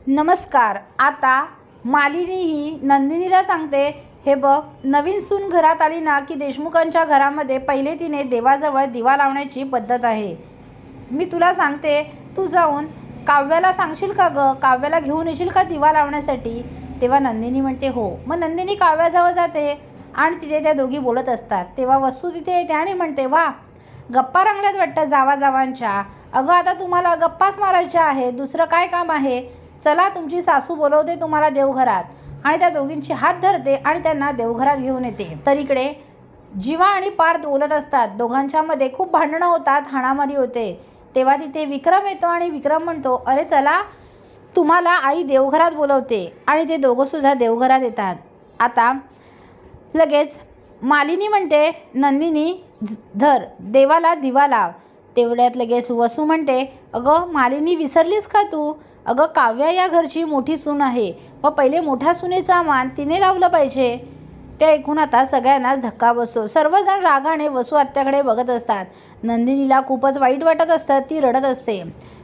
नमस्कार। आता मालिनी ही नंदिनीला सांगते, हे बघ, नवीन सून घरात आली ना की देशमुखांच्या घरामध्ये पहिले तिने देवाजवळ दिवा लावण्याची पद्धत आहे। मी तुला सांगते, तू जाऊन काव्याला सांगशील का ग? काव्याला घेऊन येशील का दिवा लावण्यासाठी? तेव्हा नंदिनी म्हणते हो। मग नंदिनी काव्याजवळ जाते आणि तिथे त्या दोघी बोलत असतात। तेव्हा वसू तिथे येते आणि म्हणते, वा, गप्पा रंगल्यात वाटतं जावाजावांच्या। अगं, आता तुम्हाला गप्पाच मारायच्या आहे, दुसरं काय काम आहे? चला, तुमची सासू बोलवते तुम्हाला देवघरात। आणि त्या दोघींची हात धरते आणि त्यांना देवघरात घेऊन येते। तर इकडे जीवा आणि पार्थ बोलत असतात, दोघांच्यामध्ये खूप भांडणं होतात, हाणामारी होते। तेव्हा तिथे विक्रम येतो आणि विक्रम म्हणतो, अरे चला, तुम्हाला आई देवघरात बोलवते। आणि ते दोघंसुद्धा देवघरात येतात। आता लगेच मालिनी म्हणते, नंदिनी धर, देवाला दिवा लाव। तेवढ्यात लगेच वसू म्हणते, अगं मालिनी, विसरलीस का तू? अगं, काव्या या घरची मोठी सून आहे, व पहिले मोठ्या सुनेचा मान तिने लावलं पाहिजे। ते ऐकून आता सगळ्यांनाच धक्का बसतो। सर्वजण रागाने वसू आत्याकडे बघत असतात। नंदिनीला खूपच वाईट वाटत असतं, ती रडत असते।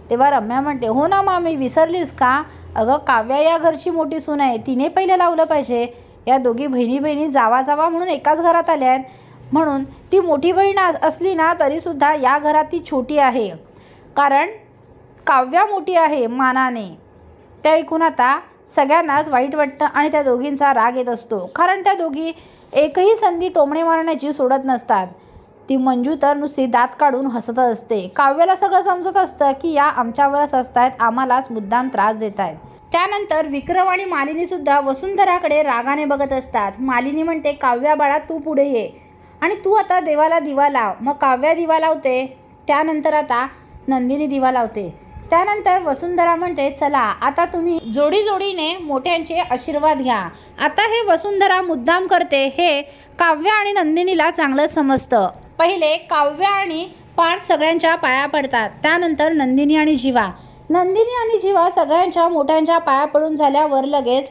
तेव्हा रम्या म्हणते, हो ना मामी, विसरलीस का? अगं, काव्या या घरची मोठी सून आहे, तिने पहिले लावलं पाहिजे। या दोघी बहिणी जावा जावा म्हणून एकाच घरात आल्यात, म्हणून ती मोठी बहीण असली ना तरीसुद्धा या घरात ती छोटी आहे, कारण काव्या मोठी आहे मानाने। ते ऐकून आता सगळ्यांनाच वाईट वाटतं आणि त्या दोघींचा राग येत असतो, कारण त्या दोघी एकही संधी टोमणे मारण्याची सोडत नसतात। ती मंजू तर नुसती दात काढून हसत असते। काव्याला सगळं समजत असतं की या आमच्यावरच असतायत, आम्हालाच मुद्दाम त्रास देत आहेत। त्यानंतर विक्रम आणि मालिनीसुद्धा वसुंधराकडे रागाने बघत असतात। मालिनी म्हणते, काव्या बाळा, तू पुढे ये आणि तू आता देवाला दिवा लाव। मग काव्या दिवा लावते, त्यानंतर आता नंदिनी दिवा लावते। त्यानंतर वसुंधरा म्हणते, चला आता तुम्ही जोडीने मोठ्यांचे आशीर्वाद घ्या। आता हे वसुंधरा मुद्दाम करते हे काव्या आणि नंदिनीला चांगलं समजतं। पहिले काव्या आणि पार्थ सगळ्यांच्या पाया पडतात, त्यानंतर नंदिनी आणि जीवा सगळ्यांच्या मोठ्यांच्या पाया पडून झाल्यावर लगेच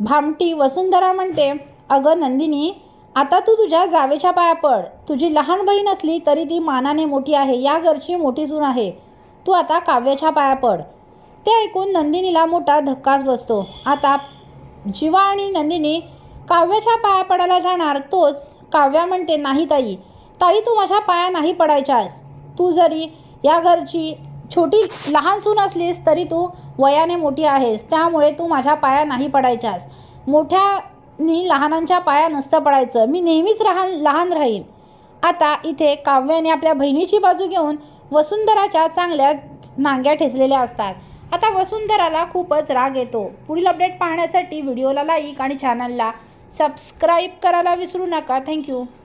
भामटी वसुंधरा म्हणते, अगं नंदिनी, आता तू तुझ्या जावेच्या पाया पड। तुझी लहान बहीण असली तरी ती मानाने मोठी आहे, या घरची मोठी सून आहे, तू आता काव्याच्या पाया पड। ते ऐकून नंदिनीला मोठा धक्काच बसतो। आता जीवा आणि नंदिनी काव्याच्या पाया पडायला जाणार, तोच काव्या म्हणते, नाही ताई, तू माझ्या पाया नाही पडायच्यास। तू जरी या घरची लहान सून असलीस तरी तू वयाने मोठी आहेस, त्यामुळे तू माझ्या पाया नाही पडायच्यास। मोठ्यानी लहानांच्या पाया नसतं पडायचं, मी नेहमीच लहान राहीन। आता इथे काव्याने आपल्या बहिणीची बाजू घेऊन वसुंधराच्या चांगल्या नांग्या ठेचलेल्या असतात। आता वसुंधराला खूपच राग येतो। पुढील अपडेट पाहण्यासाठी व्हिडिओला लाईक आणि चॅनलला सबस्क्राईब करायला विसरू नका। थँक्यू।